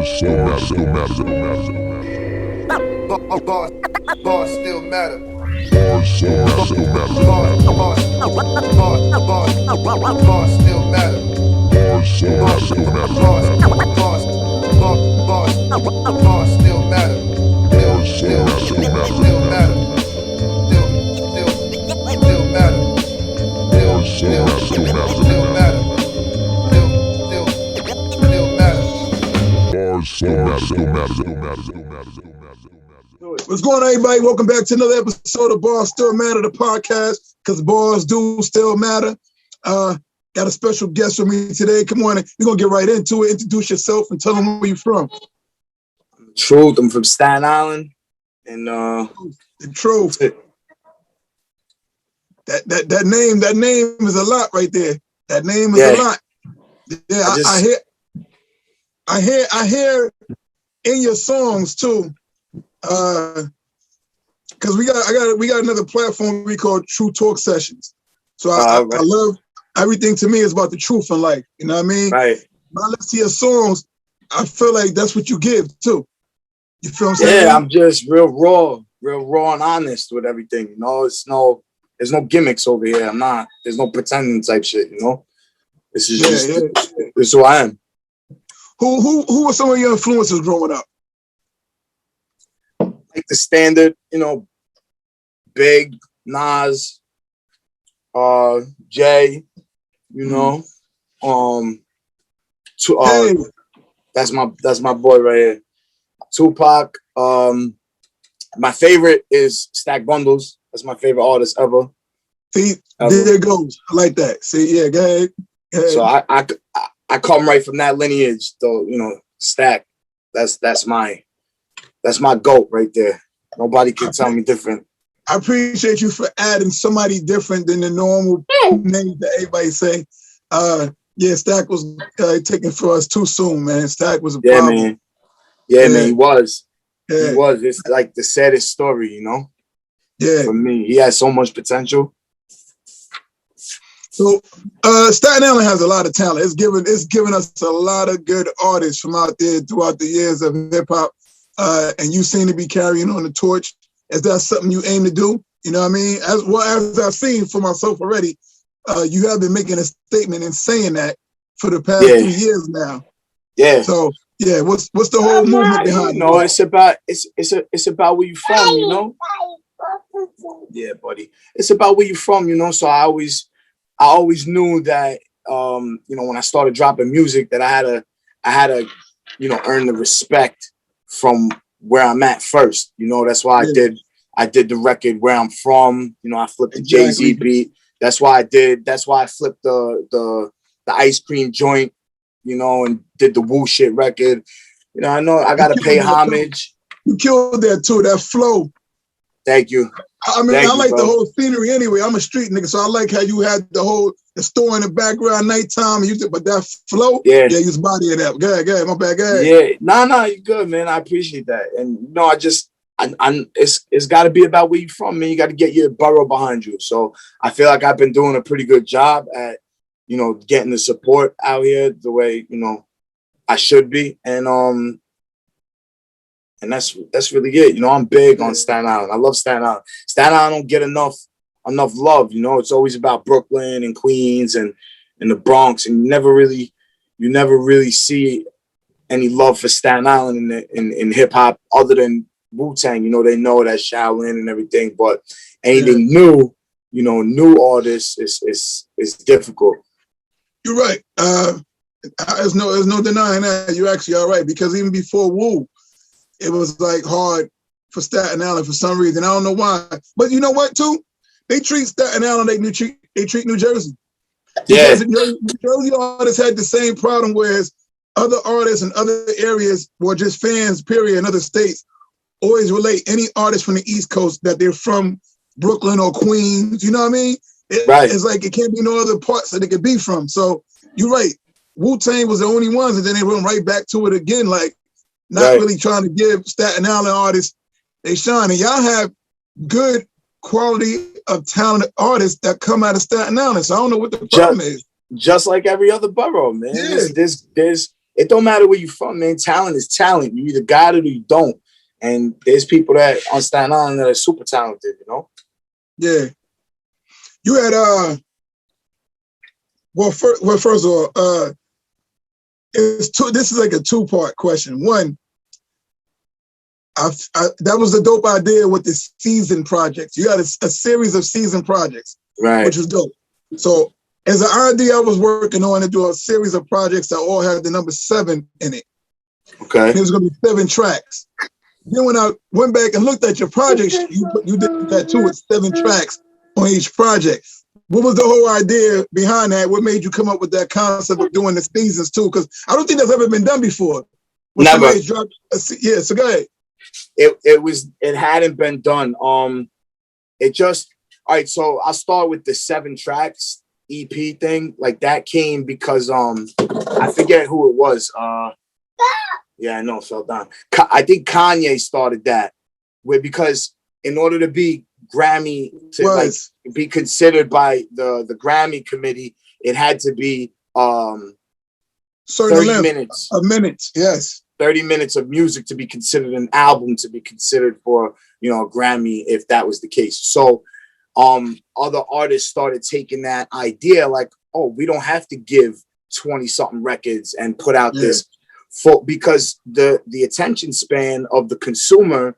Bars still matter. Bars still matter. Bars still matter. Still matter. Still matter. What's going on, everybody? Welcome back to another episode of Bars Still Matter, the podcast, because bars do still matter. Got a special guest with me today. Come on, we're going to get right into it. Introduce yourself and tell them where you're from. Truth, I'm from Staten Island. And The Truth. That name is a lot right there. That name is a lot. Yeah, I hear in your songs too. Because we got another platform we call True Talk Sessions. So I love everything. To me is about the truth in life. You know what I mean? Right. When I listen to your songs, I feel like that's what you give too. You feel what I'm saying? Yeah, I'm just real raw and honest with everything. You know, there's no gimmicks over here. There's no pretending type shit. You know, this is this is who I am. Who were some of your influences growing up? Like the standard, you know, Big, Nas, Jay, you know, that's my boy right here. Tupac. My favorite is Stack Bundles. That's my favorite artist ever. See, there it goes. I like that. See, yeah, go ahead. So I come right from that lineage, though. You know, Stack. That's my GOAT right there. Nobody can tell me different. I appreciate you for adding somebody different than the normal names that everybody say. Yeah, Stack was taken for us too soon, man. Stack was a problem. Man. Man, he was. Yeah. He was. It's like the saddest story, you know? Yeah. For me, he had so much potential. So Staten Island has a lot of talent. It's given us a lot of good artists from out there throughout the years of hip hop. And you seem to be carrying on the torch. Is that something you aim to do? You know what I mean? As I've seen for myself already, you have been making a statement and saying that for the past 3 years now. Yeah. So yeah, what's the whole movement behind it? No, it's about where you're from, you know? Yeah, buddy. It's about where you're from, you know. So I always knew that you know, when I started dropping music, that I had to, you know, earn the respect from where I'm at first. You know, that's why I did the record Where I'm From. You know, I flipped the Jay-Z beat. That's why I flipped the ice cream joint, you know, and did the Woo Shit record. You know I gotta pay homage. You killed that too, that flow. Thank you. I mean, I like the whole scenery anyway. I'm a street nigga, so I like how you had the store in the background, nighttime, but that flow, you was bodying that. Go ahead, my bad, go ahead. Yeah, no, you're good, man. I appreciate that. And you know, it's got to be about where you're from, man. You got to get your borough behind you. So I feel like I've been doing a pretty good job at, you know, getting the support out here the way, you know, I should be. And that's really it. You know, I'm big on Staten Island. I love Staten Island. Staten Island don't get enough love. You know, it's always about Brooklyn and Queens and the Bronx, and you never really see any love for Staten Island in hip hop other than Wu-Tang. You know, they know that Shaolin and everything, but anything new, you know, new artists is difficult. You're right. There's no denying that. You're actually all right, because even before Wu, it was like hard for Staten Island for some reason. I don't know why. But you know what, too? They treat Staten Island like they treat New Jersey. Yeah. Because New Jersey artists had the same problem, whereas other artists in other areas, or just fans, period, in other states, always relate any artist from the East Coast that they're from Brooklyn or Queens. You know what I mean? It's like it can't be no other parts that it could be from. So you're right. Wu-Tang was the only ones, and then they went right back to it again, like, not really trying to give Staten Island artists they shine. And y'all have good quality of talented artists that come out of Staten Island. So I don't know what the problem is. Just like every other borough, man. Yeah. it don't matter where you're from, man. Talent is talent. You either got it or you don't. And there's people that on Staten Island that are super talented, you know? Yeah. You had first of all, this is like a two-part question. One, that was a dope idea with the season projects. You had a series of season projects, Right. which was dope. So as an idea, I was working on to do a series of projects that all had the number 7 in it. Okay. And it was going to be 7 tracks. Then when I went back and looked at your projects, you did that too with 7 tracks on each project. What was the whole idea behind that? What made you come up with that concept of doing the seasons too? Because I don't think that's ever been done before. Never. Yeah, so go ahead. It hadn't been done. All right, so I'll start with the 7 tracks EP thing. Like that came because I forget who it was. Yeah, I know, fell down. I think Kanye started that because in order to be Grammy to be considered by the Grammy committee, it had to be 30 minutes. A minute, yes. 30 minutes of music to be considered an album, to be considered for, a Grammy, if that was the case. So other artists started taking that idea like, oh, we don't have to give 20-something records and put out this because the attention span of the consumer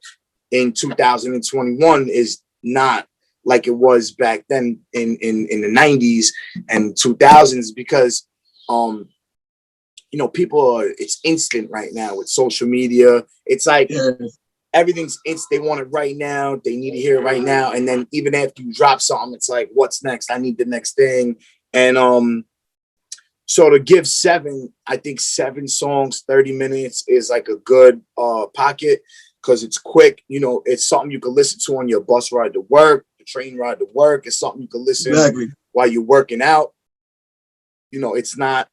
in 2021 is not like it was back then in the 90s and 2000s because people it's instant right now with social media. It's like everything's instant. They want it right now. They need to hear it right now. And then even after you drop something, it's like, what's next? I need the next thing. And so to give 7, I think 7 songs, 30 minutes is like a good pocket because it's quick. It's something you can listen to on your bus ride to work, the train ride to work. It's something you can listen while you're working out. It's not,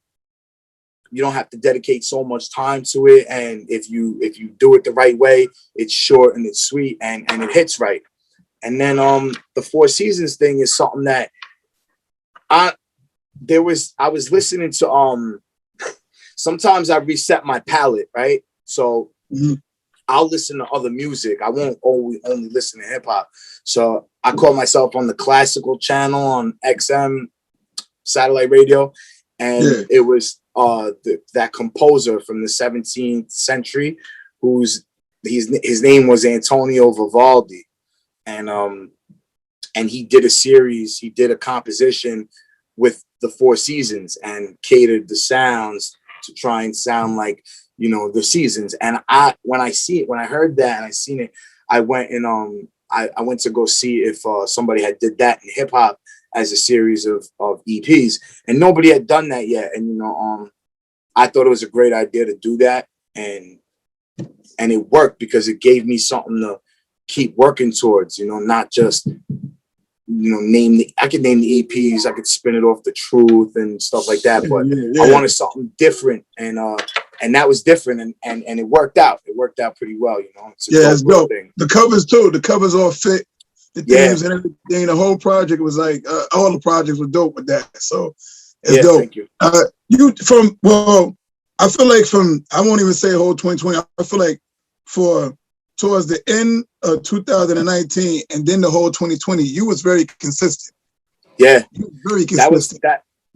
you don't have to dedicate so much time to it. And if you do it the right way, it's short and it's sweet and it hits right. And then the 4 Seasons thing is something that I was listening to sometimes I reset my palette, right? So I'll listen to other music. I won't only listen to hip hop. So I call myself on the classical channel on XM satellite radio. And it was that composer from the 17th century his name was Antonio Vivaldi. And he did a composition with the 4 Seasons and catered the sounds to try and sound like, the seasons. And when I heard that and I seen it, I went and I went to go see if somebody had did that in hip hop as a series of EPs, and nobody had done that yet. And I thought it was a great idea to do that, and it worked because it gave me something to keep working towards. Not just I could name the EPs, I could spin it off The Truth and stuff like that, but I wanted something different, and that was different, and it worked out. It worked out pretty well, It's dope. Thing. The covers too. The covers all fit. The themes and everything. The whole project was like all the projects were dope with that. So it's dope. Thank you. I feel like I won't even say whole 2020. I feel like towards the end of 2019 and then the whole 2020, you was very consistent. Yeah, very consistent.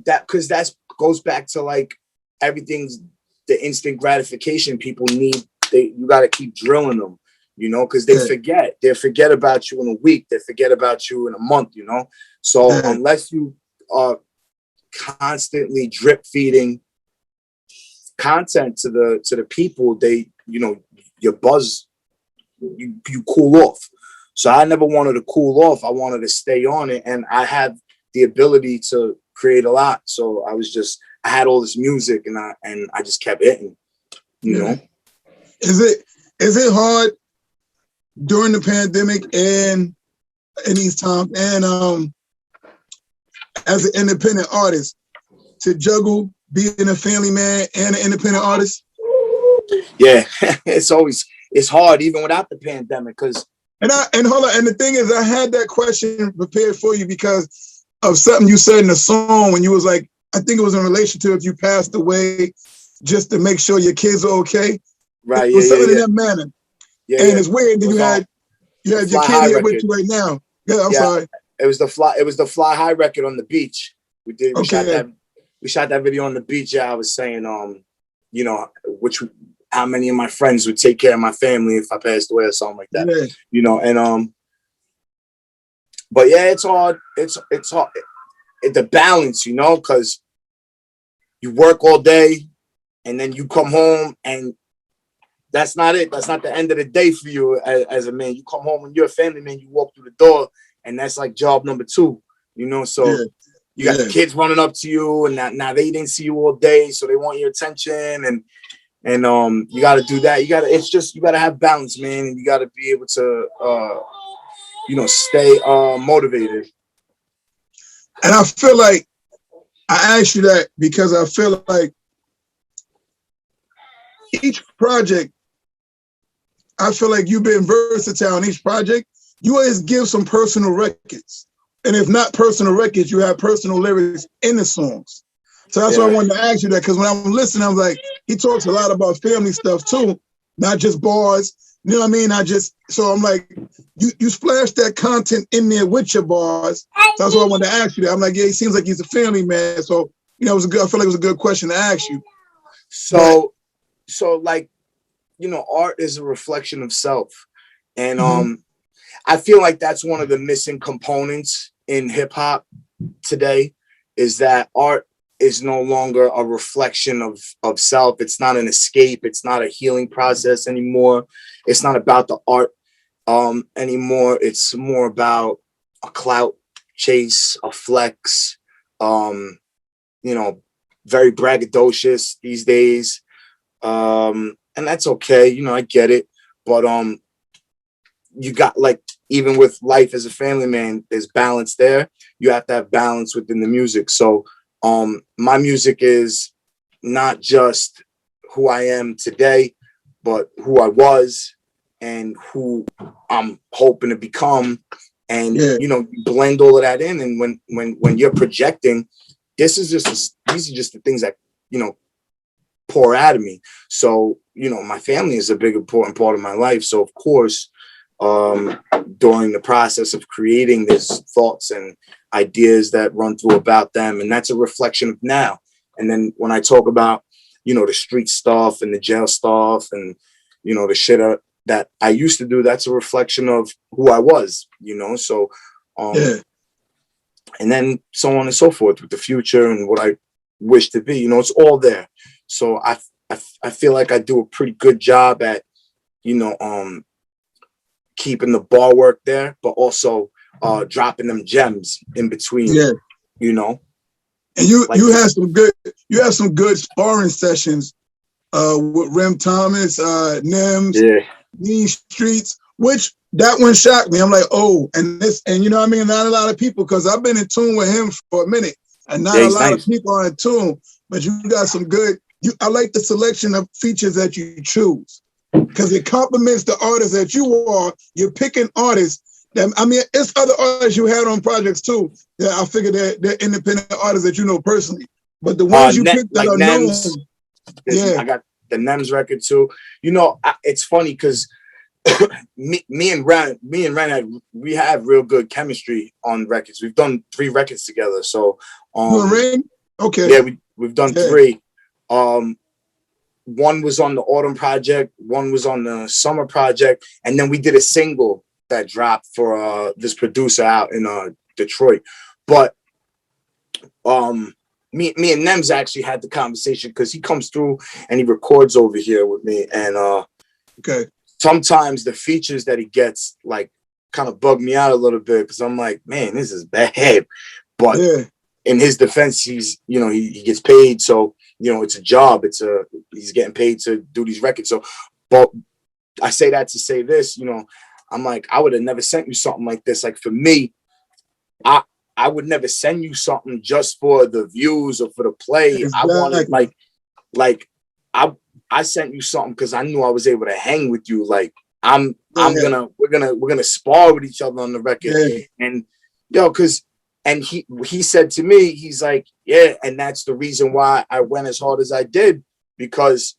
That because that goes back to like everything's the instant gratification people need. You got to keep drilling them, because they forget. They forget about you in a week. They forget about you in a month. So unless you are constantly drip feeding content to the people, your buzz. You cool off. So I never wanted to cool off. I wanted to stay on it, and I have the ability to create a lot. So I had all this music, and I just kept hitting. Is it hard during the pandemic and in these times, and as an independent artist, to juggle being a family man and an independent artist? Yeah, it's hard even without the pandemic because. And hold on, and the thing is, I had that question prepared for you because of something you said in the song when you was like, I think it was in relation to if you passed away just to make sure your kids are okay. Right. It Yeah. was Yeah. something in Yeah. that manner. Yeah. And Yeah. it's weird that It you was had your Fly kid High here with record. you right now. Yeah, I'm Yeah. sorry. It was the Fly High record on the beach. We shot Okay. that video on the beach. Yeah, I was saying, you know, how many of my friends would take care of my family if I passed away or something like that. Yeah. You know, and but yeah, it's hard. It's hard. The balance, you know, because you work all day and then you come home and that's not it. That's not the end of the day for you as a man. You come home when you're a family man, you walk through the door and that's like job number 2, you know? So Yeah. you got the kids running up to you and now they didn't see you all day. So they want your attention and you got to do that. You got to have balance, man. And you got to be able to, stay motivated. And I feel like I asked you that because I feel like each project, I feel like you've been versatile in each project. You always give some personal records. And if not personal records, you have personal lyrics in the songs. So that's why I wanted to ask you that, because when I'm listening, I'm like, he talks a lot about family stuff too, not just bars. You know what I mean? So I'm like, you splash that content in there with your bars. So that's why I wanted to ask you that. I'm like, yeah, he seems like he's a family man. So, I feel like it was a good question to ask you. So like, art is a reflection of self. And I feel like that's one of the missing components in hip hop today, is that art is no longer a reflection of self. It's not an escape. It's not a healing process anymore. It's not about the art anymore. It's more about a clout chase, a flex, very braggadocious these days. And that's okay. I get it. But you got, like, even with life as a family man, there's balance there. You have to have balance within the music. So my music is not just who I am today, but who I was and who I'm hoping to become. And you blend all of that in. And when you're projecting, these are just the things that pour out of me. So my family is a big important part of my life. So of course, during the process of creating, there's thoughts and ideas that run through about them, and that's a reflection of now. And then when I talk about the street stuff and the jail stuff and the shit that I used to do, that's a reflection of who I was. So and then so on and so forth with the future and what I wish to be. It's all there. So I feel like I do a pretty good job at keeping the bar work there, but also dropping them gems in between. And you have some good sparring sessions with Rem Thomas, Nems, Mean Streets, which that one shocked me. I'm like, oh, and you know what I mean? Not a lot of people, because I've been in tune with him for a minute, and not a lot of people are in tune, but you got some good, I like the selection of features that you choose, because it complements the artists that you are. You're picking artists that, it's other artists you had on projects too, that I figure they're independent artists that you know personally, but the ones you picked that like are Nems, known. I got the Nems record too. It's funny because me and Ren we have real good chemistry on records. We've done 3 records together. So okay. Yeah, we've done 3. One was on the autumn project, one was on the summer project, and then we did a single that dropped for this producer out in Detroit. But me and Nems actually had the conversation, because he comes through and he records over here with me, and sometimes the features that he gets like kind of bug me out a little bit, because I'm like, man, this is bad. But in his defense, he's he gets paid, so it's a job. He's getting paid to do these records. So, but I say that to say this, I'm like, I would have never sent you something like this. Like, for me, I would never send you something just for the views or for the play. Exactly. I wanted like I sent you something because I knew I was able to hang with you. Like, we're gonna spar with each other on the record. And and he said to me, he's like, yeah, and that's the reason why I went as hard as I did, because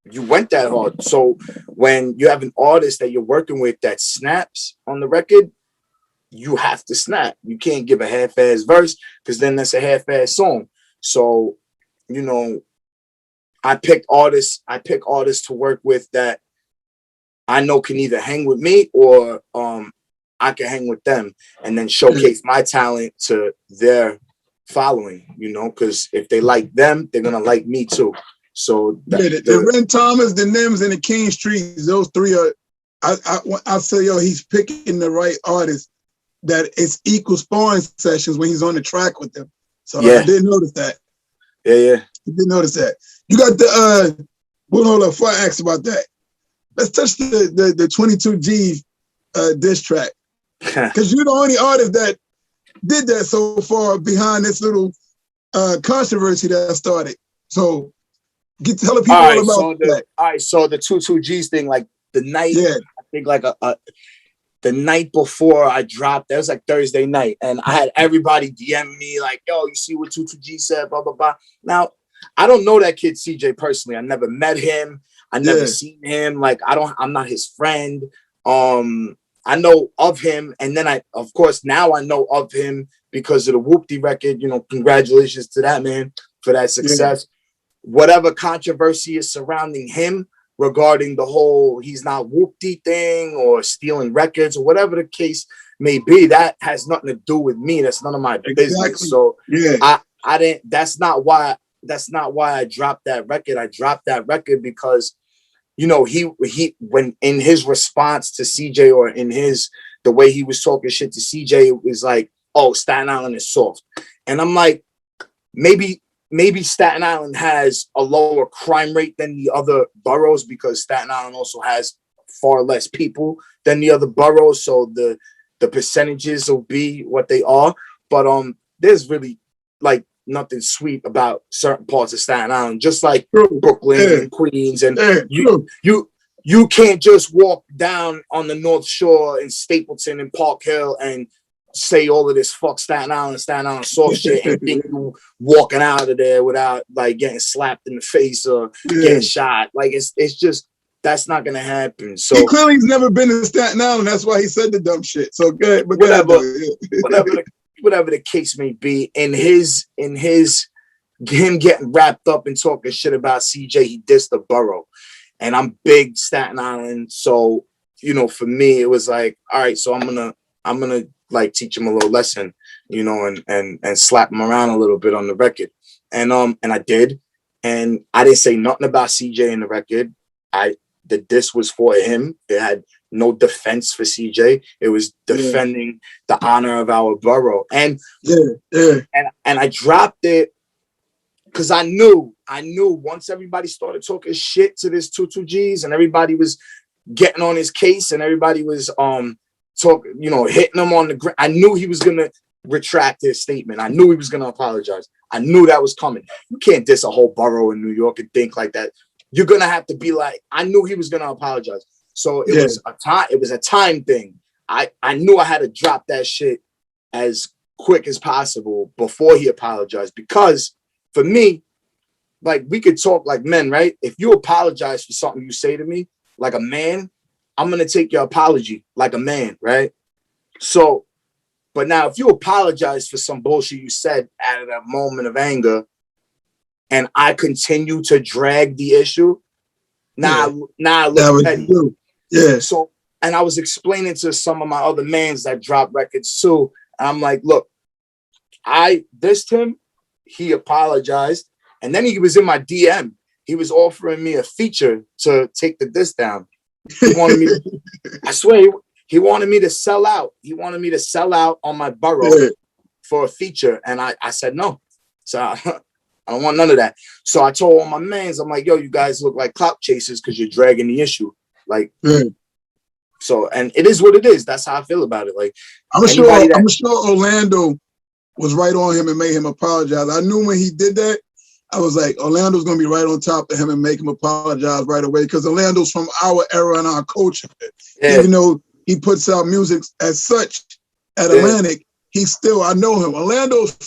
you went that hard. So when you have an artist that you're working with that snaps on the record, you have to snap. You can't give a half-ass verse because then that's a half-ass song. So, you know, I pick artists to work with that I know can either hang with me or I can hang with them and then showcase my talent to their following, you know, because if they like them, they're gonna like me too. So the Ren Thomas, the Nims, and the King Streets, those three are. I say, yo, he's picking the right artist. That it's equal sparring sessions when he's on the track with them. So I did notice that. Yeah. I did notice that. You got the well, hold up, before I ask about that, let's touch the 22G diss track. Because you're the only artist that did that so far behind this little controversy that started. So tell the people all about that. All right, so the 22G's thing, like the night, I think like the night before I dropped, that was like Thursday night, and I had everybody DM me like, yo, you see what 22G said, blah, blah, blah. Now, I don't know that kid CJ personally. I never met him. I never seen him. Like, I'm not his friend. I know of him, and then of course, now I know of him because of the Whoopty record. You know, congratulations to that man for that success. Whatever controversy is surrounding him regarding the whole he's not Whoopty thing or stealing records or whatever the case may be, that has nothing to do with me. That's none of my business. So I didn't. That's not why I dropped that record. I dropped that record because, you know, he when in his response to CJ or in the way he was talking shit to CJ, it was like, oh, Staten Island is soft. And I'm like, maybe Staten Island has a lower crime rate than the other boroughs because Staten Island also has far less people than the other boroughs. So the percentages will be what they are. But there's really like nothing sweet about certain parts of Staten Island, just like Brooklyn and Queens. And you can't just walk down on the North Shore in Stapleton and Park Hill and say all of this fuck Staten Island soft shit and think you walking out of there without like getting slapped in the face or getting shot. Like it's just, that's not gonna happen. So he clearly he's never been in Staten Island. That's why he said the dumb shit. So good, but whatever the case may be, in him getting wrapped up and talking shit about CJ, he dissed the borough. And I'm big Staten Island. So, you know, for me, it was like, all right, so I'm gonna like teach him a little lesson, you know, and slap him around a little bit on the record. And I did. And I didn't say nothing about CJ in the record. The diss was for him. It had no defense for CJ. It was defending the honor of our borough. And I dropped it because I knew once everybody started talking shit to this 22Gs and everybody was getting on his case and everybody was hitting him on the ground, I knew he was gonna retract his statement. I knew he was gonna apologize. I knew that was coming. You can't diss a whole borough in New York and think like that. You're gonna have to be like, I knew he was gonna apologize. So it was a time thing. I knew I had to drop that shit as quick as possible before he apologized, because for me, like, we could talk like men, right? If you apologize for something you say to me like a man, I'm going to take your apology like a man, right? So, but now if you apologize for some bullshit you said out of that moment of anger and I continue to drag the issue, I look petty. So, and I was explaining to some of my other mans that dropped records too. And I'm like, look, I dissed him. He apologized. And then he was in my DM. He was offering me a feature to take the diss down. He wanted me to, I swear, he wanted me to sell out. He wanted me to sell out on my borough for a feature. And I said no. So I don't want none of that. So I told all my mans, I'm like, yo, you guys look like clout chasers because you're dragging the issue. Like, so, and it is what it is. That's how I feel about it. Like, I'm sure Orlando was right on him and made him apologize. I knew when he did that, I was like, Orlando's going to be right on top of him and make him apologize right away, because Orlando's from our era and our culture. Even though he puts out music as such at Atlantic, I know him. Orlando's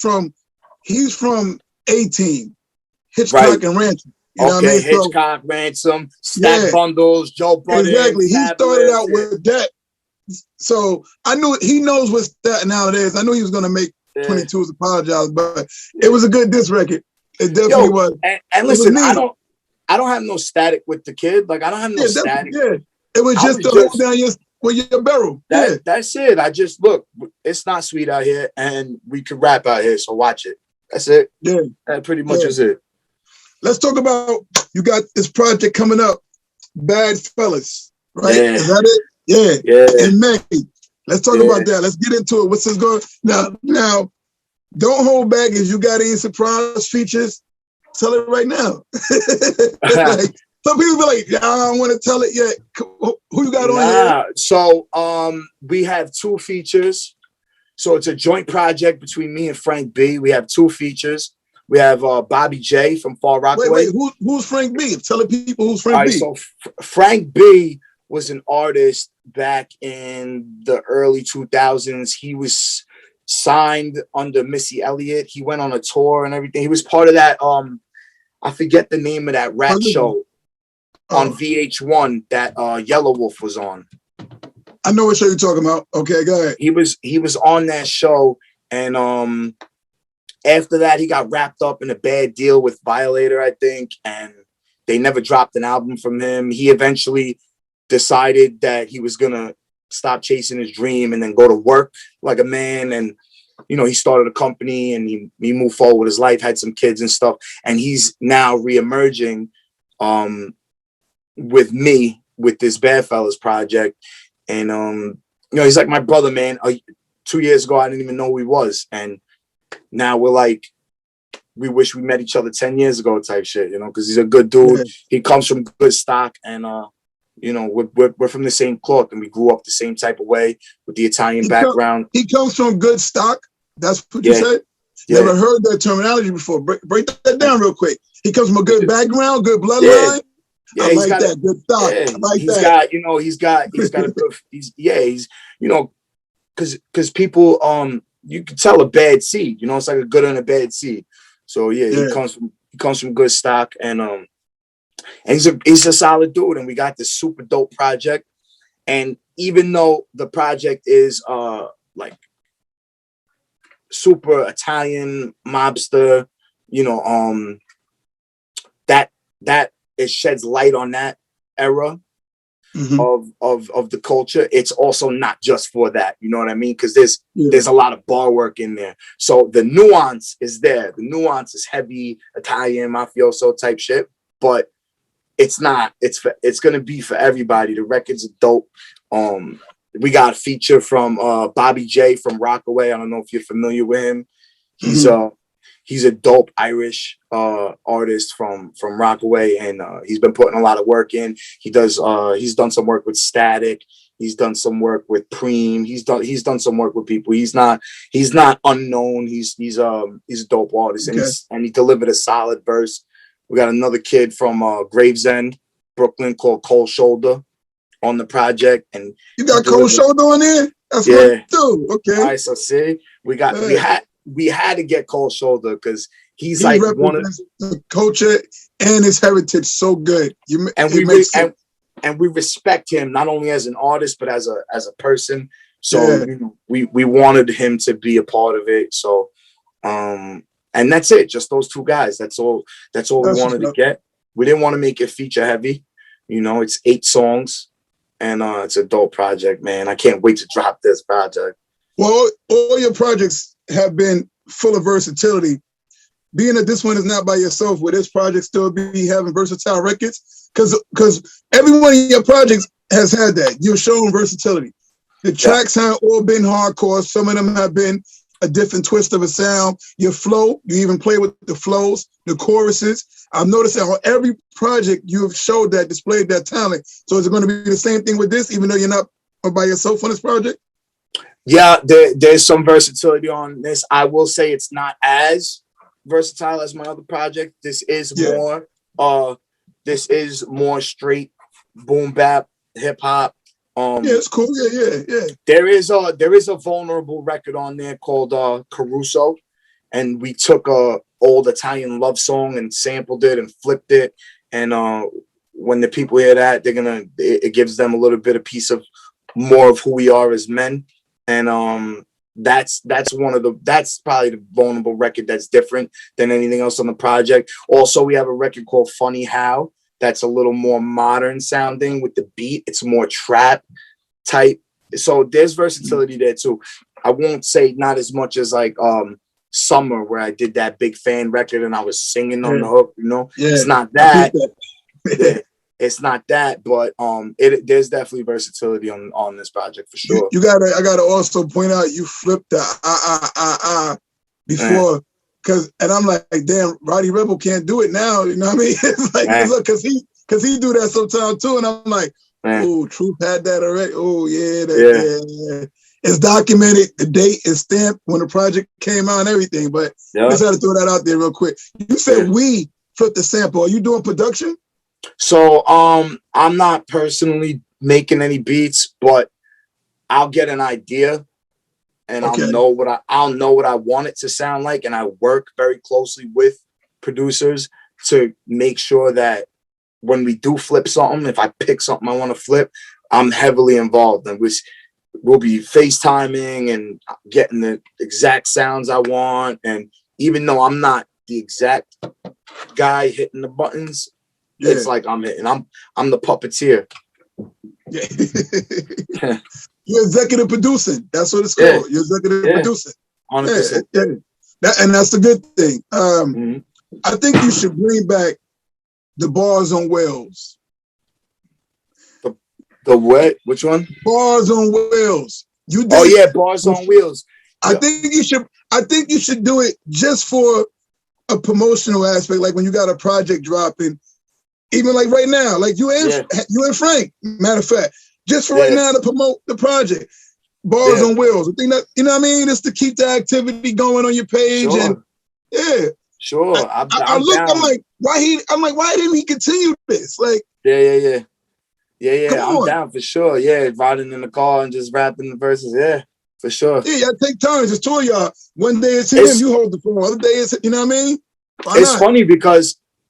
he's from A-Team, Hitchcock and Ranch. You know what I Okay, mean? So Hitchcock, Ransom, Stack yeah, Bundles, Joe Budden, exactly. He started Fabulous. out with that. So I knew he knows what Staten Island is. I knew he was gonna make Yeah. 22's apologize, but it was a good diss record. It definitely Yo, was. and It was listen, needed. I don't have no static with the kid. Like I don't have no Yeah, static. yeah. It was I just was to hold just down your barrel. Yeah, that's it. I just look, it's not sweet out here, and we can rap out here, so watch it. That's it. yeah, That pretty much yeah. is it. Let's talk about you got this project coming up, Bad Fellas, right? Yeah. Is that it? Yeah. Yeah. In May. Let's talk Yeah. about that. Let's get into it. What's this going now? Don't hold back. If you got any surprise features, tell it right now. Like, some people be like, I don't want to tell it yet. Who you got on here? So we have 2 features. So it's a joint project between me and Frank B. We have 2 features. We have Bobby J from Far Rockaway. Wait, who's Frank B? Tell the people who's Frank All right, B. so Frank B was an artist back in the early 2000s. He was signed under Missy Elliott. He went on a tour and everything. He was part of that I forget the name of that rap show on VH1 that Yellow Wolf was on. I know what show you're talking about. Okay, go ahead. He was on that show, and after that he got wrapped up in a bad deal with Violator, I think, and they never dropped an album from him. He eventually decided that he was gonna stop chasing his dream and then go to work like a man, and he started a company and he moved forward with his life, had some kids and stuff, and he's now reemerging with me with this Bad Fellas project. And he's like my brother, man. 2 years ago I didn't even know who he was, and now we're like, we wish we met each other 10 years ago type shit, because he's a good dude. Yeah. He comes from good stock, and we're from the same cloth, and we grew up the same type of way with the Italian background. He comes from good stock. That's what you said? Yeah. Never heard that terminology before. Break that down real quick. He comes from a good background, good bloodline. Yeah, I like that. Good stock. I like that. He's got a good, because people, you can tell a bad seed, it's like a good and a bad seed. So he comes from good stock, and he's a solid dude, and we got this super dope project. And even though the project is like super Italian mobster, that it sheds light on that era of the culture. It's also not just for that, you know what I mean? Because there's a lot of bar work in there. So the nuance is there. The nuance is heavy Italian mafioso type shit, but it's not. It's gonna be for everybody. The record's dope. We got a feature from Bobby J from Rockaway. I don't know if you're familiar with him. He's a dope Irish artist from Rockaway, and he's been putting a lot of work in. He's done some work with Static. He's done some work with Preem. He's done some work with people. He's not unknown. He's a dope artist, and he delivered a solid verse. We got another kid from Gravesend, Brooklyn, called Cold Shoulder on the project, and you got Cold Shoulder on there. That's what dude. Okay. All right, so see, we had to get Cold Shoulder because he like one of the culture and his heritage so good. And we respect him not only as an artist but as a person. So we wanted him to be a part of it. So and that's it. Just those 2 guys. That's all we wanted to get. We didn't want to make it feature heavy. It's 8 songs, and it's a dope project, man. I can't wait to drop this project. Well, all your projects have been full of versatility. Being that this one is not by yourself, will this project still be having versatile records? Because every one of your projects has had that. You've shown versatility. The tracks have all been hardcore. Some of them have been a different twist of a sound. Your flow, you even play with the flows, the choruses. I've noticed that on every project you've showed that, displayed that talent. So is it going to be the same thing with this, even though you're not by yourself on this project? Yeah, there's some versatility on this. I will say it's not as versatile as my other project. This is more straight boom bap hip hop. It's cool. Yeah. There is a vulnerable record on there called Caruso, and we took a old Italian love song and sampled it and flipped it. And when the people hear that, it gives them a little bit of piece of more of who we are as men. And that's probably the vulnerable record that's different than anything else on the project. Also, we have a record called Funny How that's a little more modern sounding with the beat. It's more trap type. So there's versatility there too. I won't say not as much as like Summer, where I did that big fan record and I was singing on the hook, you know. It's not that. It's not that, but there's definitely versatility on this project for sure. I gotta also point out you flipped the before, and I'm like, damn, Roddy Rebel can't do it now. You know what I mean? It's like, because he do that sometimes too, and I'm like, oh, Truth had that already. Oh yeah. It's documented. The date is stamped when the project came out and everything. But I just had to throw that out there real quick. You said we flipped the sample. Are you doing production? So I'm not personally making any beats, but I'll get an idea and I'll know what I want it to sound like, and I work very closely with producers to make sure that when we do flip something, if I pick something I want to flip, I'm heavily involved, and we'll be FaceTiming and getting the exact sounds I want. And even though I'm not the exact guy hitting the buttons, it's like I'm hitting. I'm the puppeteer. Yeah. You're executive producing. That's what it's called. You're executive producing. 100%. And that's a good thing. I think you should bring back the Bars on Wheels. The what? Which one? Bars on Wheels. You did. Oh yeah, Bars on Wheels. I think you should do it just for a promotional aspect, like when you got a project dropping. Even like right now, like you and Frank, matter of fact, just for right now to promote the project, Bars on Wheels. I think that, you know what I mean? It's to keep the activity going on your page. Sure. And Sure. I look, I'm like, why didn't he continue this? Like, Yeah. I'm down for sure. Yeah, riding in the car and just rapping the verses. Yeah, for sure. Yeah, y'all take turns. It's two of y'all. One day it's him, you hold the phone. Other day it's, you know what I mean?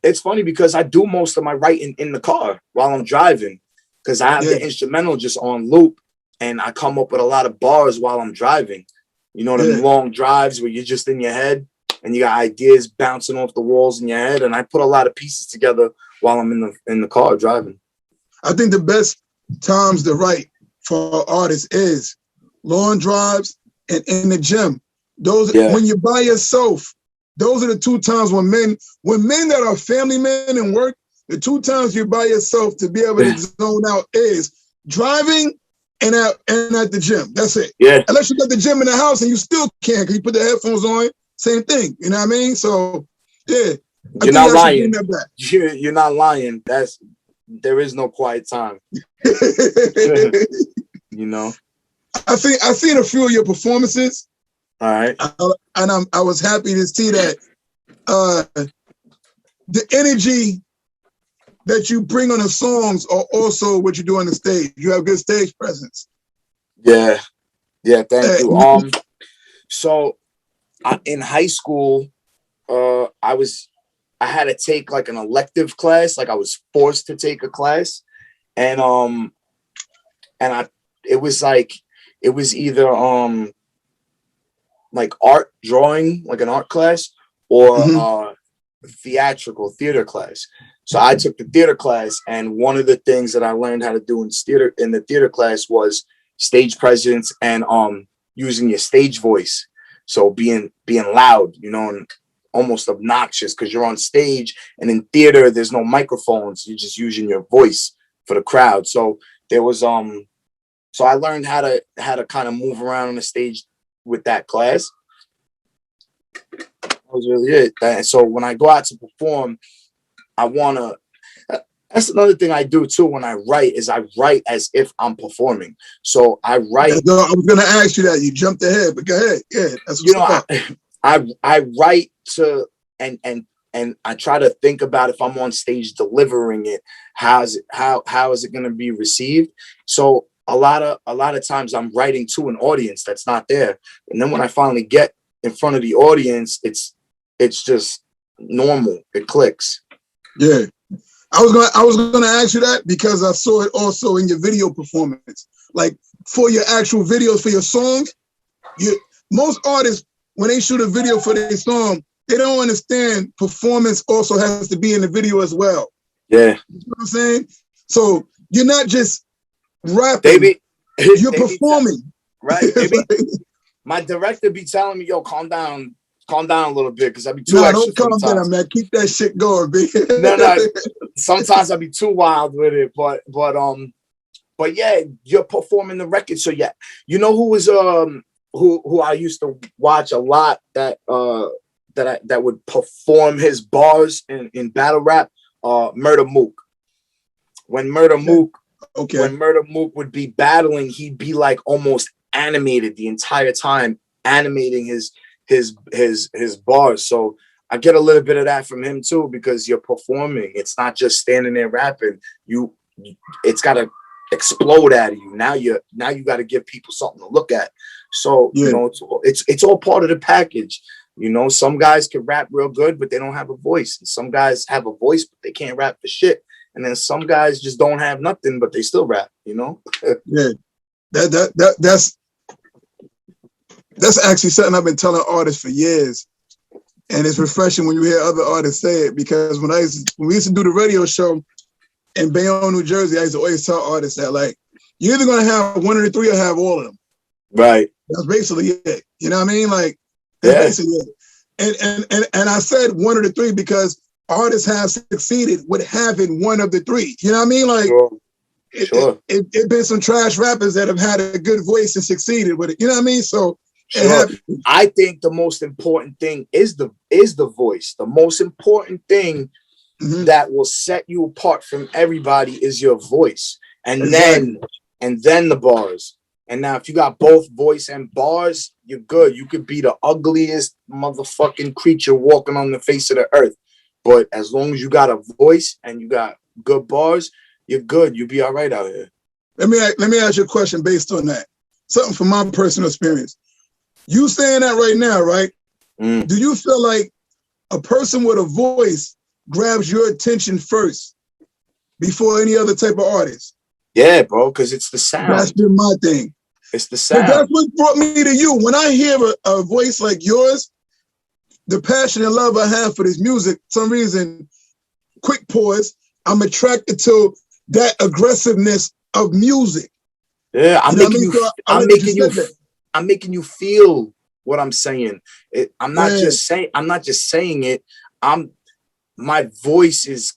It's funny because I do most of my writing in the car while I'm driving, because I have the instrumental just on loop, and I come up with a lot of bars while I'm driving. You know, them long drives where you're just in your head and you got ideas bouncing off the walls in your head, and I put a lot of pieces together while I'm in the car driving. I think the best times to write for artists is long drives and in the gym. Those when you're by yourself. Those are the two times when men that are family men and work, the two times you're by yourself to be able to zone out is driving and at the gym. That's it. Yeah. Unless you got the gym in the house and you still can't, because you put the headphones on, same thing. You know what I mean? So yeah. You're not lying. You're not lying. There is no quiet time. You know? I've seen a few of your performances. All right. And I was happy to see that the energy that you bring on the songs are also what you do on the stage. You have good stage presence. Yeah. Thank you. So in high school, I had to take like an elective class. Like I was forced to take a class, and it was either like art drawing, like an art class, or theater class. So I took the theater class, and one of the things that I learned how to do in the theater class was stage presence and using your stage voice. So being loud, you know, and almost obnoxious, because you're on stage, and in theater there's no microphones. You're just using your voice for the crowd. So there was so I learned how to kind of move around on the stage with that class. That was really it. And so when I go out to perform, that's another thing I do too. When I write as if I'm performing. So I write. I was going to ask you that. You jumped ahead, but go ahead. Yeah, that's what's I write to and I try to think about, if I'm on stage delivering it, how is it going to be received? So a lot of times I'm writing to an audience that's not there, and then when I finally get in front of the audience, it's just normal. It clicks. Yeah. I was gonna ask you that because I saw it also in your video performance. Like for your actual videos for your songs, most artists when they shoot a video for their song, they don't understand performance also has to be in the video as well. Yeah. You know what I'm saying? So you're not just rapping, you're performing. Right. My director be telling me, yo, calm down a little bit, because I be too extra. Don't calm down, man. Keep that shit going, B. No. Sometimes I be too wild with it, but yeah, you're performing the record. So yeah, you know who was who I used to watch a lot that would perform his bars in battle rap, Murder Mook. When Murder Mook would be battling, he'd be like almost animated the entire time, animating his bars. So I get a little bit of that from him too, because you're performing. It's not just standing there rapping. It's got to explode out of you. Now you got to give people something to look at. So you know, it's all part of the package. You know, some guys can rap real good, but they don't have a voice. And some guys have a voice, but they can't rap for shit. And then some guys just don't have nothing, but they still rap. You know? Yeah, that's actually something I've been telling artists for years. And it's refreshing when you hear other artists say it, because when we used to do the radio show in Bayonne, New Jersey, I used to always tell artists that, like, you're either going to have one of the three or have all of them. Right. That's basically it. You know what I mean? Like, that's basically it. And I said one of the three because artists have succeeded with having one of the three. You know what I mean? Like, sure. It been some trash rappers that have had a good voice and succeeded with it. You know what I mean? So sure. I think the most important thing is the voice. The most important thing that will set you apart from everybody is your voice. And then the bars. And now if you got both voice and bars, you're good. You could be the ugliest motherfucking creature walking on the face of the earth. But as long as you got a voice and you got good bars, you're good. You'll be all right out here. Let me ask you a question based on that. Something from my personal experience. You saying that right now, right? Do you feel like a person with a voice grabs your attention first before any other type of artist? Yeah, bro, because it's the sound. That's been my thing. It's the sound. That's what brought me to you. When I hear a voice like yours, the passion and love I have for this music, for some reason, quick pause, I'm attracted to that aggressiveness of music. Yeah, I'm making you feel what I'm saying. I'm not just saying it. My voice is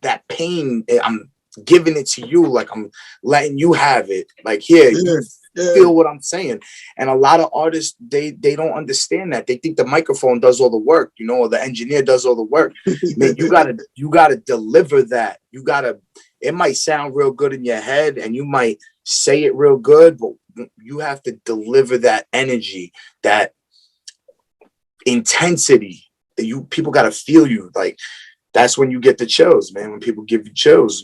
that pain. I'm giving it to you, like I'm letting you have it. Like here, you feel what I'm saying. And a lot of artists, they don't understand that. They think the microphone does all the work, you know, or the engineer does all the work. Man, you gotta deliver that. It might sound real good in your head and you might say it real good, but you have to deliver that energy, that intensity. People gotta feel you. Like that's when you get the chills, man. When people give you chills,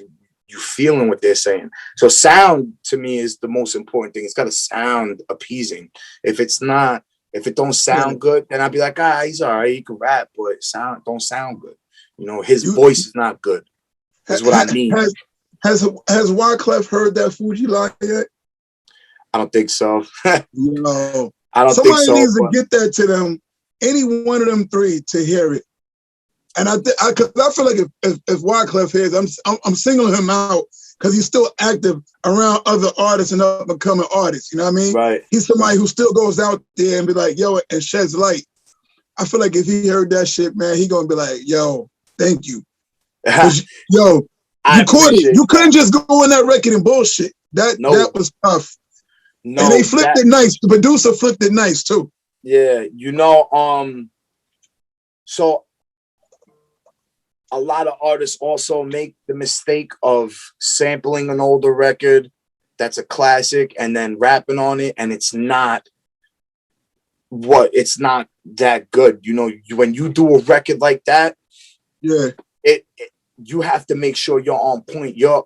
you feeling what they're saying. So sound to me is the most important thing. It's got to sound appeasing. If it don't sound good, then I'd be like, he's all right, he can rap, but don't sound good. You know, his voice is not good. That's what I mean. Has Wyclef heard that Fuji line yet? I don't think so. No. I don't think so. Somebody needs to get that to them, any one of them three, to hear it. And I feel like if Wyclef hears, I'm singling him out because he's still active around other artists and up and coming artists. You know what I mean? Right. He's somebody who still goes out there and be like, yo, and sheds light. I feel like if he heard that shit, man, he gonna be like, yo, thank you. Yo, you caught it. You couldn't just go on that record and bullshit. That was tough. No, and they flipped it nice. The producer flipped it nice too. Yeah, you know, so a lot of artists also make the mistake of sampling an older record that's a classic and then rapping on it, and it's not that good. You know, when you do a record like that, you have to make sure you're on point. You're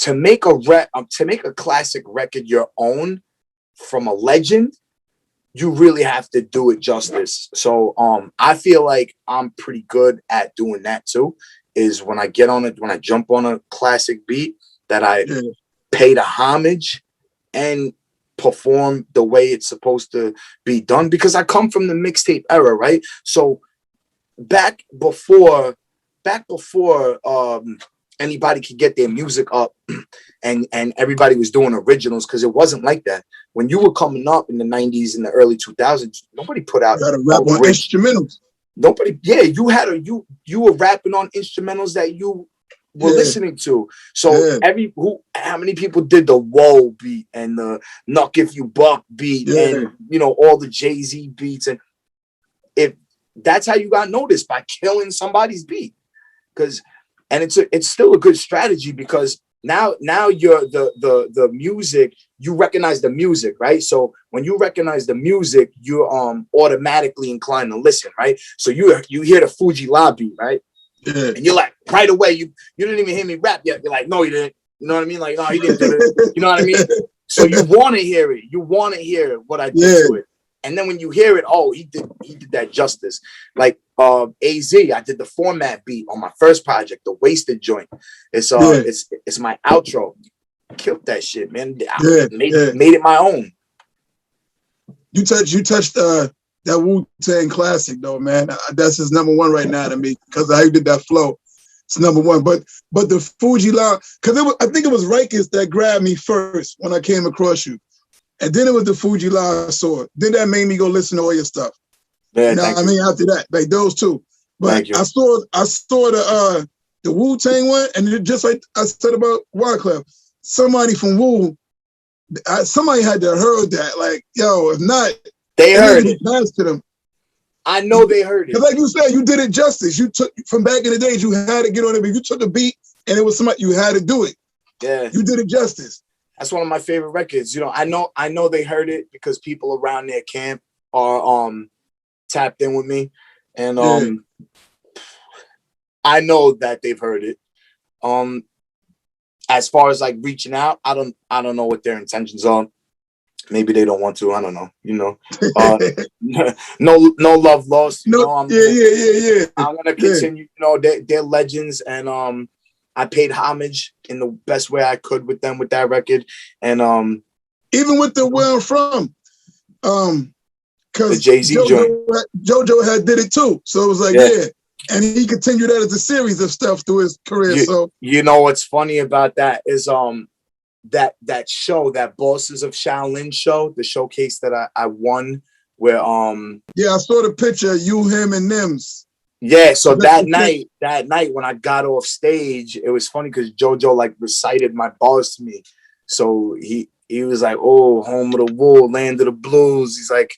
to make a classic record your own from a legend. you really have to do it justice. So I feel like I'm pretty good at doing that too. Is when I get on it, when I jump on a classic beat, that I pay the homage and perform the way it's supposed to be done, because I come from the mixtape era, right? So back before anybody could get their music up and everybody was doing originals, because it wasn't like that. When you were coming up in the 90s and the early 2000s, nobody put out rap on instrumentals. Nobody, you were rapping on instrumentals that you were listening to. So how many people did the Whoa beat and the Nuck If You Buck beat and all the Jay-Z beats, and if that's how you got noticed, by killing somebody's beat. And it's still a good strategy, because now you're the music, you recognize the music, right? So when you recognize the music, you're automatically inclined to listen, right? So you hear the Fuji La beat, right? Yeah. And you're like, right away, you didn't even hear me rap yet. You're like, no, you didn't. You know what I mean? Like, no, he didn't do it. You know what I mean? So you want to hear it. You want to hear what I did to it. And then when you hear it, oh, he did that justice. Like AZ, I did the format beat on my first project, the Wasted joint. It's my outro. Killed that shit, man. Made it my own. You touched that Wu-Tang classic though, man. That's his #1 right now to me, because how you did that flow. It's #1. But the Fuji La, because I think it was Rikers that grabbed me first when I came across you. And then it was the Fuji La Sword. Then that made me go listen to all your stuff. Yeah, you know what I mean? After that, like those two. But I saw the Wu-Tang one, and just like I said about Wyclef, somebody from Wu, somebody had to heard that. Like, yo, if not, they heard it. To them. I know they heard it. Because like you said, you did it justice. You took, from back in the days, you had to get on it. But you took a beat and it was somebody, you had to do it. Yeah. You did it justice. That's one of my favorite records. You know, I know they heard it because people around their camp are tapped in with me. And I know that they've heard it. As far as like reaching out, I don't know what their intentions are. Maybe they don't want to. I don't know. You know, no love lost. You know, I'm gonna continue. You know, they're legends, and I paid homage in the best way I could with them with that record, and even with the Where I'm From, because the Jay-Z joint, JoJo had did it too. So it was like and he continued that as a series of stuff through his career. So you know what's funny about that is that show, that Bosses of Shaolin show, the showcase that I won, where I saw the picture, you, him, and Nims. Yeah, so that night when I got off stage, it was funny because JoJo like recited my bars to me. So he was like, "Oh, home of the wool, land of the blues." He's like,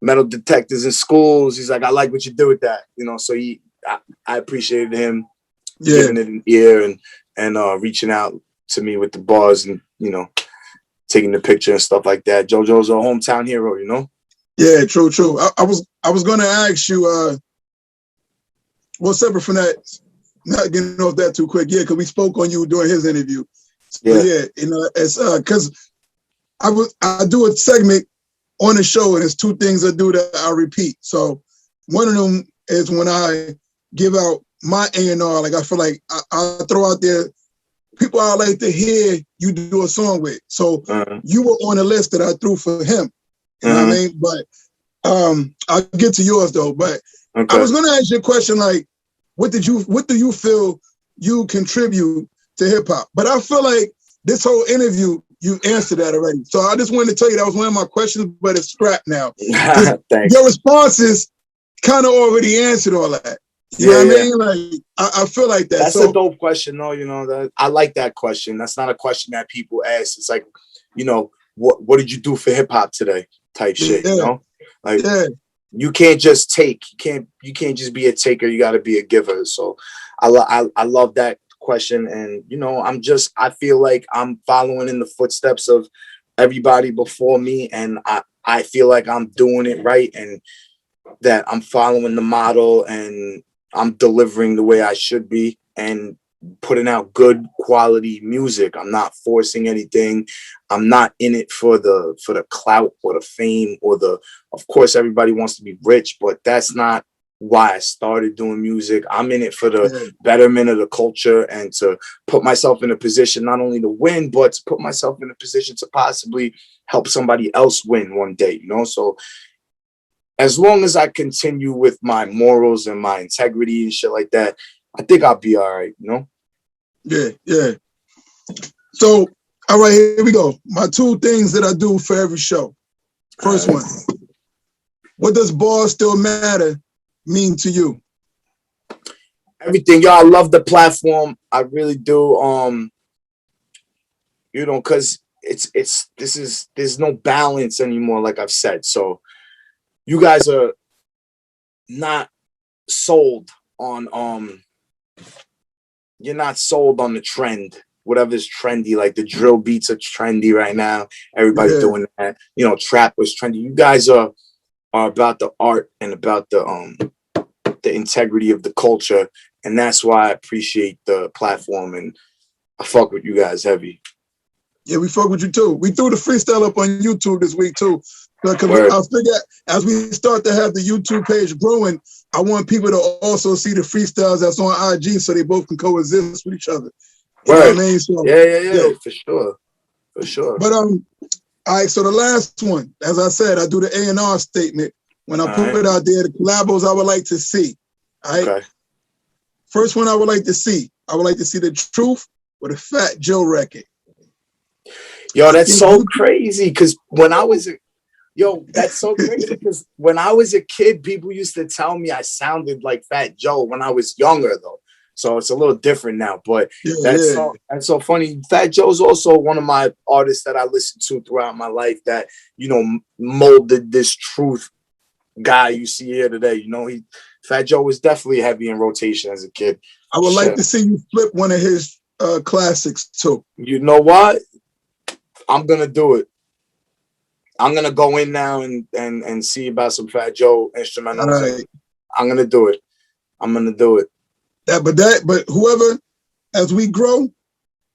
"Metal detectors in schools." He's like, "I like what you do with that." You know, so I appreciated him giving it an ear and reaching out to me with the bars and, you know, taking the picture and stuff like that. JoJo's a hometown hero, you know? Yeah, true. I was gonna ask you, well, separate from that, not getting off that too quick, because we spoke on you during his interview. So, you know, it's because I do a segment on the show, and it's two things I do that I repeat. So one of them is when I give out my A&R, like I feel like I throw out there people I like to hear you do a song with. So you were on the list that I threw for him. You know what I mean? But I'll get to yours though. But I was gonna ask you a question like, what do you feel you contribute to hip hop? But I feel like this whole interview, you answered that already. So I just wanted to tell you that was one of my questions, but it's scrapped now. Thanks. Your responses kind of already answered all that. You know what I mean? Like, I feel like that. That's a dope question, though. You know, I like that question. That's not a question that people ask. It's like, you know, what did you do for hip hop today? Type shit. You know, like you can't just take. You can't just be a taker. You got to be a giver. So, I love that question. And you know, I feel like I'm following in the footsteps of everybody before me, and I feel like I'm doing it right, and that I'm following the model and I'm delivering the way I should be. And putting out good quality music. I'm not forcing anything. I'm not in it for the clout or the fame or of course everybody wants to be rich, but that's not why I started doing music. I'm in it for the betterment of the culture and to put myself in a position not only to win, but to put myself in a position to possibly help somebody else win one day, So as long as I continue with my morals and my integrity and shit like that, I think I'll be all right, Yeah, yeah. So, all right, here we go. My 2 things that I do for every show. First one, what does bars still matter mean to you? Everything, y'all. I love the platform. I really do. Because there's no balance anymore, like I've said. So you guys are not sold on you're not sold on the trend. Whatever's trendy, like the drill beats are trendy right now. Everybody's doing that. Trap was trendy. You guys are about the art and about the integrity of the culture, and that's why I appreciate the platform and I fuck with you guys heavy. Yeah, we fuck with you too. We threw the freestyle up on YouTube this week too, because I figure as we start to have the YouTube page growing, I want people to also see the freestyles that's on IG so they both can coexist with each other. You know what I mean? So, yeah, for sure. But all right. So the last one, as I said, I do the A&R statement when I put it out there. The collabos I would like to see. All right. Okay. First one I would like to see. I would like to see the Truth with a Fat Joe record. Yo, that's so crazy. Because when I was that's so crazy. Because when I was a kid, people used to tell me I sounded like Fat Joe when I was younger, though. So it's a little different now. But that's so funny. Fat Joe's also one of my artists that I listened to throughout my life that, molded this Truth guy you see here today. Fat Joe was definitely heavy in rotation as a kid. I would like to see you flip one of his classics too. You know what? I'm gonna do it. I'm gonna go in now and see about some Fat Joe instrumentals. Right. I'm gonna do it. But whoever, as we grow,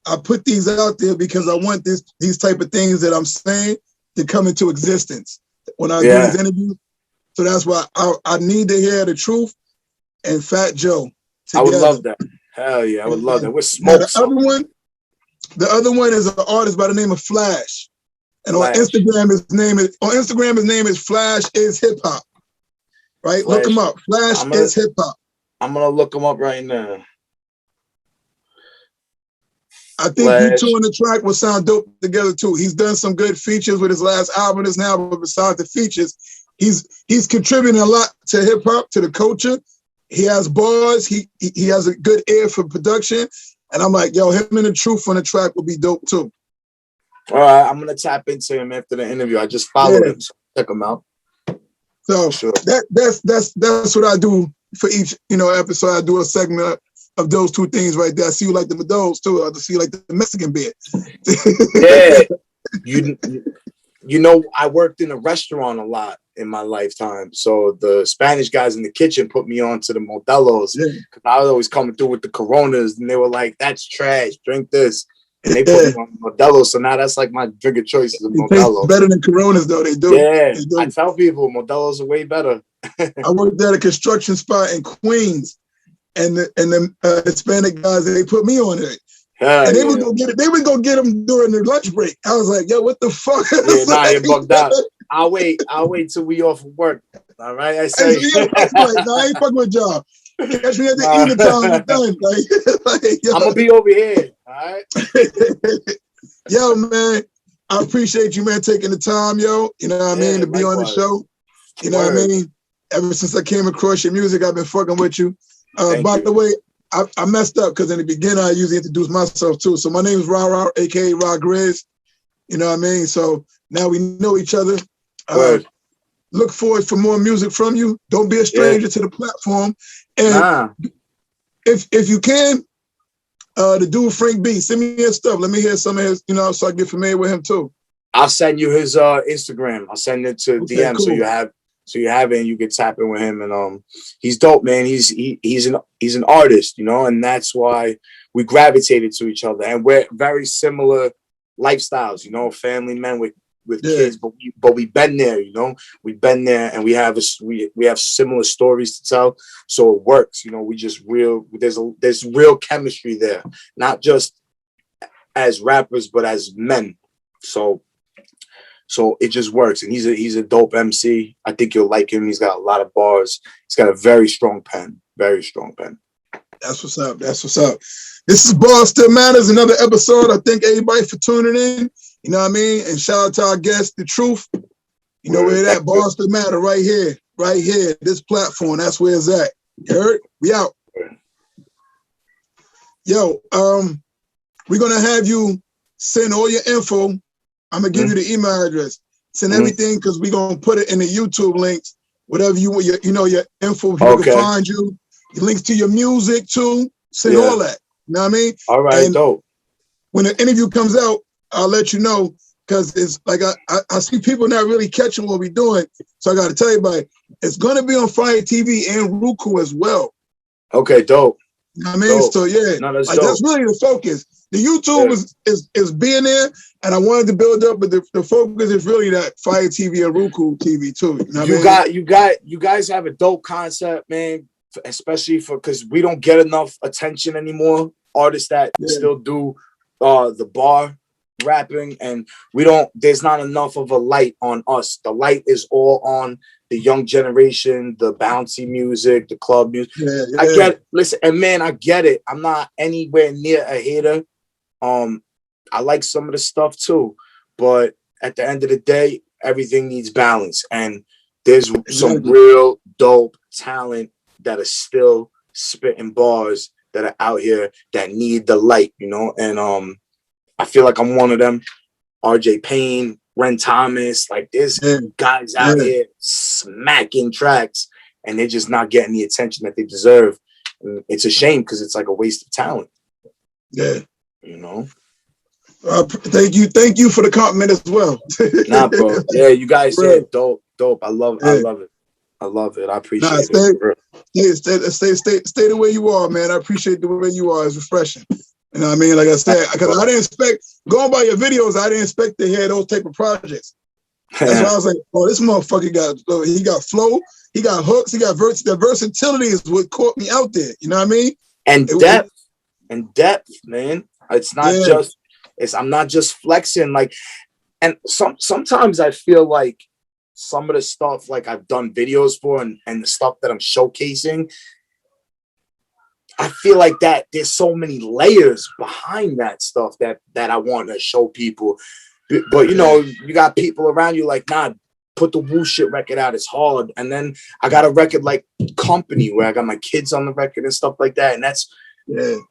I put these out there because I want these type of things that I'm saying to come into existence when I do these interviews. So that's why I need to hear the Truth and Fat Joe together. I would love that. Hell yeah, I would love that. With Smoke. The other one is an artist by the name of Flash. And on Instagram, his name is Flash is Hip Hop. Right? Flash. Look him up. Flash is Hip Hop. I'm gonna look him up right now. I think you two on the track will sound dope together too. He's done some good features with his last album. But besides the features, he's contributing a lot to hip hop, to the culture. He has bars. He has a good ear for production. And I'm like, yo, him and the Truth on the track would be dope too. All right, I'm gonna tap into him after the interview. I just followed him, so check him out. So that's what I do for each episode. I do a segment of those 2 things right there. I see you like the those too. I see you like the Mexican beer. I worked in a restaurant a lot in my lifetime. So the Spanish guys in the kitchen put me on to the Modelos because I was always coming through with the Coronas, and they were like, "That's trash. Drink this." And they put me on Modelos, so now that's like my drink of choice is a Modelo. Better than Coronas, though. They do. Yeah, they do. I tell people Modelos are way better. I worked at a construction spot in Queens, and the Hispanic guys, they put me on it. And they would go get it. They would go get them during their lunch break. I was like, yo, what the fuck? You're bugged out. I'll wait till we off of work. All right, I say. I ain't fucking with y'all. Catch me at the evening time. Done. I'm gonna be over here. All right. Yo, man, I appreciate you, man, taking the time, yo. You know what I mean, to be on the show. You know what I mean. Ever since I came across your music, I've been fucking with you. By the way, I messed up because in the beginning I usually introduce myself too. So my name is Ra, aka Ra Grizz. You know what I mean? So now we know each other. Look forward for more music from you. Don't be a stranger to the platform. And if you can, the dude Frank B, send me his stuff. Let me hear some of his, so I get familiar with him too. I'll send you his Instagram. I'll send it to DM cool. so you have it and you can tap in with him. And he's dope, man. He's an artist, and that's why we gravitated to each other, and we're very similar lifestyles, you know, family men with kids, but we've been there, you know, we've been there, and we have similar stories to tell, so it works, you know. There's real chemistry there, not just as rappers but as men, so it just works. And he's a dope MC. I think you'll like him. He's got a lot of bars. He's got a very strong pen. That's what's up. This is Bars Still Matters, another episode. I thank everybody for tuning in. You know what I mean? And shout out to our guest, The Truth. You know where that Bars Still Matter, right here. This platform, that's where it's at. You heard? We out. Yo, we're gonna have you send all your info. I'm gonna give you the email address. Send everything, because we're gonna put it in the YouTube links. Whatever you want, your info, people can find you. Your links to your music too. Send all that. You know what I mean? All right, dope. When the interview comes out, I'll let you know, because it's like I see people not really catching what we're doing. So I got to tell you about it. It's going to be on Fire TV and Roku as well. Okay, dope. You know what I mean? Dope. So yeah, that's really the focus. The YouTube is being there, and I wanted to build up, but the focus is really that Fire TV and Roku TV too. You know you guys have a dope concept, man. Especially because we don't get enough attention anymore. Artists that still do the bar rapping, and there's not enough of a light on us. The light is all on the young generation, the bouncy music, the club music. I get it. Listen, and man, I get it. I'm not anywhere near a hater. I like some of the stuff too, but at the end of the day, everything needs balance, and there's some real dope talent that are still spitting bars that are out here that need the light, you know. And I feel like I'm one of them. RJ Payne, Ren Thomas, like there's guys out here smacking tracks, and they're just not getting the attention that they deserve. And it's a shame, because it's like a waste of talent. Yeah, you know. Thank you for the compliment as well. Nah, bro. Yeah, you guys said dope. I love it. I appreciate it. Stay the way you are, man. I appreciate the way you are. It's refreshing. You know what I mean? Like I said, because I didn't expect, going by your videos, I didn't expect to hear those type of projects. That's why I was like, oh, this motherfucker got flow, he got hooks, he got the versatility is what caught me out there. You know what I mean? And depth, man. It's not I'm not just flexing. Like, and sometimes I feel like some of the stuff like I've done videos for and the stuff that I'm showcasing, I feel like that there's so many layers behind that stuff that I want to show people. But you know, you got people around you like, nah, put the Woo shit record out, it's hard. And then I got a record like Company where I got my kids on the record and stuff like that. And that's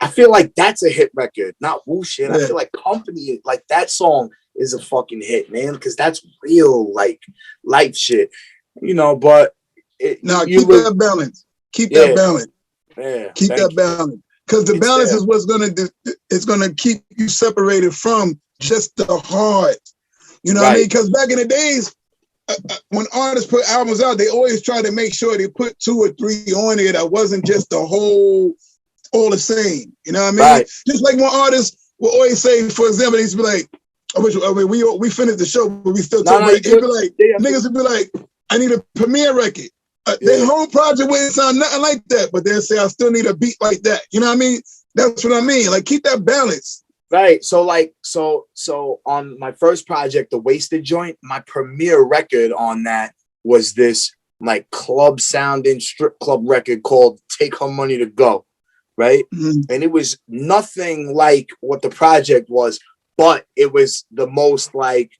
I feel like that's a hit record, not Woo shit. I feel like Company, like that song is a fucking hit, man, because that's real like life shit, you know. But keep that balance. Keep that balance. Yeah, keep that balance, because the balance is what's gonna keep you separated from just the hard. You know what I mean? Because back in the days, when artists put albums out, they always try to make sure they put 2 or 3 on there that wasn't just the whole all the same. You know what I mean? Just like when artists will always say, for example, they used to be like, we finished the show, but we still talk about it. It'd be like, niggas would be like, I need a premiere record. Their whole project wouldn't sound nothing like that, but they'll say, I still need a beat like that. You know what I mean? That's what I mean. Like, keep that balance. Right. So on my first project, The Wasted Joint, my premiere record on that was this like club sounding strip club record called Take Her Money to Go. Right. And it was nothing like what the project was, but it was the most like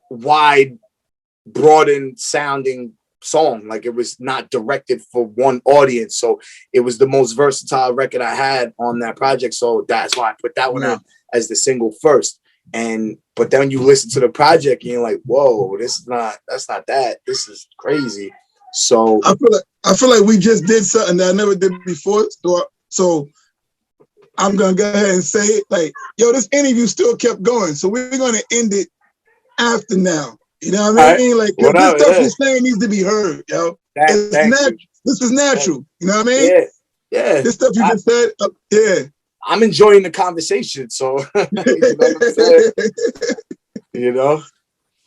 wide, broadened sounding song. Like, it was not directed for one audience, so it was the most versatile record I had on that project. So that's why I put that one out as the single first. But then you listen to the project and you're like, whoa, that's not that. This is crazy. So I feel like we just did something that I never did before. So I'm gonna go ahead and say it. Like, yo, this interview still kept going, so we're gonna end it after now. You know what I mean? Like, this stuff you're saying needs to be heard, yo. This is natural. You know what I mean? Yeah. This stuff you just said, yeah. I'm enjoying the conversation, so you know what I'm saying? You know?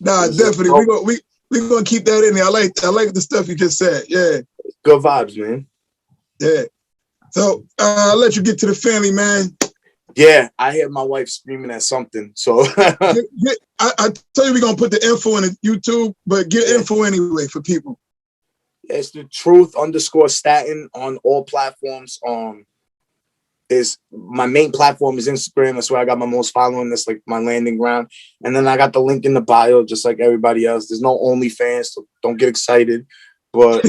Nah, It's definitely. just We're gonna keep that in there. I like the stuff you just said. Yeah, good vibes, man. yeah. So I'll let you get to the family, man. Yeah, I hear my wife screaming at something. So I tell you we're gonna put the info in the YouTube, but get yeah. info anyway for people. It's the Truth_Staten on all platforms. Is my main platform is Instagram. That's where I got my most following. That's like my landing ground. And then I got the link in the bio, just like everybody else. There's no OnlyFans, so don't get excited. But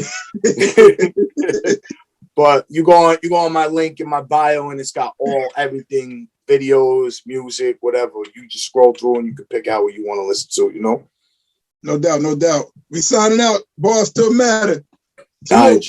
but you go on my link in my bio, and it's got everything, videos, music, whatever. You just scroll through and you can pick out what you want to listen to, you know? No doubt, no doubt. We signing out. Bars still matter. All right,